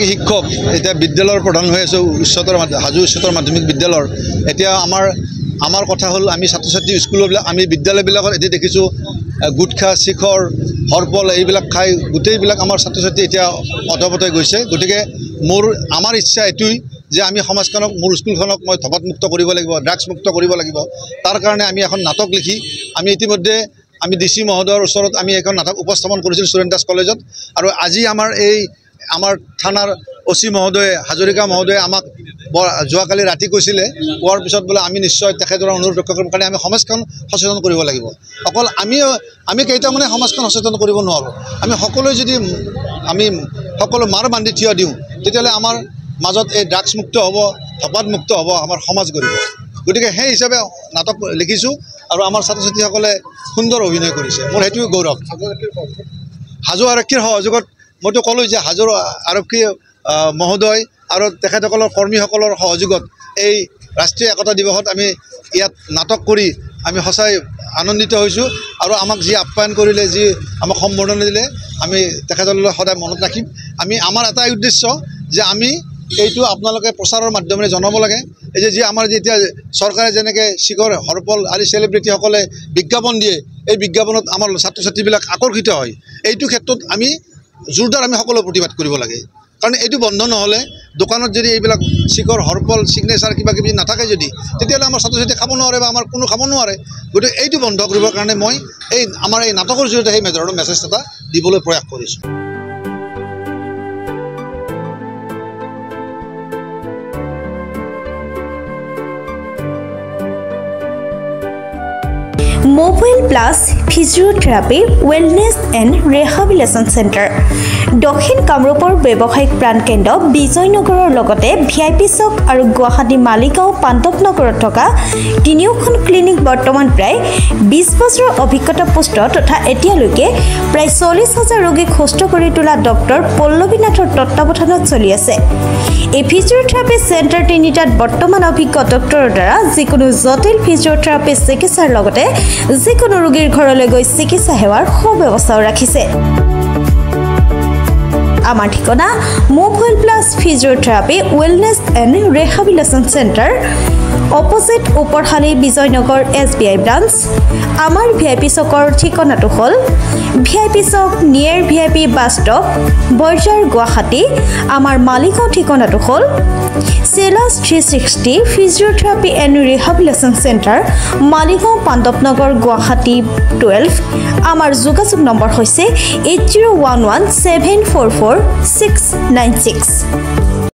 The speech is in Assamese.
শিক্ষক এতিয়া বিদ্যালয়ৰ প্ৰধান হৈ আছো হাজো উচ্চতৰ মাধ্যমিক বিদ্যালয়ৰ এতিয়া আমাৰ কথা হ'ল আমি ছাত্ৰ ছাত্ৰী স্কুলবিলাক আমি বিদ্যালয়বিলাকত এতিয়া দেখিছো গুটখা শিখৰ হৰপল এইবিলাক খাই গোটেইবিলাক আমাৰ ছাত্ৰ ছাত্ৰী এতিয়া অধপতৈ গৈছে গতিকে আমাৰ ইচ্ছা এটুই যে আমি সমাজখনক মোৰ স্কুলখনক মই ধপাতমুক্ত কৰিব লাগিব ড্ৰাগছ মুক্ত কৰিব লাগিব তাৰ কাৰণে আমি এখন নাটক লিখি আমি ইতিমধ্যে আমি ডিসি মহোদয়ৰ ওচৰত আমি এখন নাটক উপস্থাপন কৰিছিল সুৰেন দাস কলেজত আৰু আজি আমাৰ থানাৰ ওসি মহোদয় হাজৰিকা মহোদয় আমাক যোৱাকালি ৰাতি কৈছিলে কোৱাৰ পিছত বোলে আমি নিশ্চয় তেখেতৰ অনুৰোধ ৰক্ষা কৰিম কাৰণে আমি সমাজখন সচেতন কৰিব লাগিব অকল আমি কেইটামানে সমাজখন সচেতন কৰিব নোৱাৰো আমি সকলোৱে যদি আমি সকলো মাৰ বান্ধি থিয় দিওঁ তেতিয়াহ'লে আমাৰ মাজত এই ড্ৰাগছ মুক্ত হ'ব ধপাত মুক্ত হ'ব আমাৰ সমাজ গঢ়িব গতিকে সেই হিচাপে নাটক লিখিছোঁ আৰু আমাৰ ছাত্ৰ ছাত্ৰীসকলে সুন্দৰ অভিনয় কৰিছে মোৰ সেইটো গৌৰৱ হাজো আৰক্ষীৰ সহযোগত মইতো ক'লো যে হাজোৰ আৰক্ষী মহোদয় আৰু তেখেতসকলৰ কৰ্মীসকলৰ সহযোগত এই ৰাষ্ট্ৰীয় একতা দিৱসত আমি ইয়াত নাটক কৰি আমি সঁচাই আনন্দিত হৈছোঁ আৰু আমাক যি আপ্যায়ন কৰিলে যি আমাক সম্বৰ্ধনা দিলে আমি তেখেতলৈ সদায় মনত ৰাখিম আমাৰ এটাই উদ্দেশ্য যে আমি এইটো আপোনালোকে প্ৰচাৰৰ মাধ্যমেৰে জনাব লাগে এই যে আমাৰ যেতিয়া চৰকাৰে যেনেকৈ শিখৰ হৰপল আদি চেলিব্ৰিটিসকলে বিজ্ঞাপন দিয়ে এই বিজ্ঞাপনত আমাৰ ছাত্ৰ ছাত্ৰীবিলাক আকৰ্ষিত হয় এইটো ক্ষেত্ৰত আমি জোৰদাৰ আমি সকলো প্ৰতিবাদ কৰিব লাগে কাৰণ এইটো বন্ধ নহ'লে দোকানত যদি এইবিলাক শিখৰ হৰপল সিগনেচাৰ কিবা কিবি নাথাকে যদি তেতিয়াহ'লে আমাৰ ছাত্ৰ ছাত্ৰী খাব নোৱাৰে বা আমাৰ কোনো খাব নোৱাৰে গতিকে এইটো বন্ধ কৰিবৰ কাৰণে মই আমাৰ এই নাটকৰ জৰিয়তে সেই ধৰণৰ মেছেজ এটা দিবলৈ প্ৰয়াস কৰিছোঁ Mobile Plus Physiotherapy Wellness and Rehabilitation Center দক্ষিণ কামৰূপৰ ব্যৱসায়িক প্ৰাণকেন্দ্ৰ বিজয়নগৰৰ লগতে VIP চক আৰু গুৱাহাটী মালিগাঁও পাণ্ডৱনগৰত থকা তিনিওখন ক্লিনিক বৰ্তমান প্ৰায় 20 বছৰৰ অভিজ্ঞতা পুষ্ট তথা এতিয়ালৈকে প্ৰায় 40,000 ৰোগীক সুস্থ কৰি তোলা ডক্টৰ পল্লৱীনাথৰ তত্ত্বাৱধানত চলি আছে এই ফিজিঅথেৰাপি চেণ্টাৰ তিনিটাত বৰ্তমান অভিজ্ঞ ডক্টৰৰ দ্বাৰা যিকোনো জটিল ফিজিঅথেৰাপি চিকিৎসাৰ লগতে যিকোনো ৰোগীৰ ঘৰলৈ গৈ চিকিৎসা সেৱাৰ সুব্যৱস্থাও ৰাখিছে আমাৰ ঠিকনা mobile plus physiotherapy wellness and rehabilitation centre opposite Uparhali Bijoynagar SBI branch আমাৰ VIP চকৰ ঠিকনাটো হ'ল VIP Chowk near VIP bus stop Borjhar Guwahati আমাৰ মালিগাঁও ঠিকনাটো হ'ল Celas 360 Physiotherapy and Rehabilitation Center Maligaon পাণ্ডৱনগৰ Guwahati 12 আমাৰ যোগাযোগ নম্বৰ হৈছে 8011744696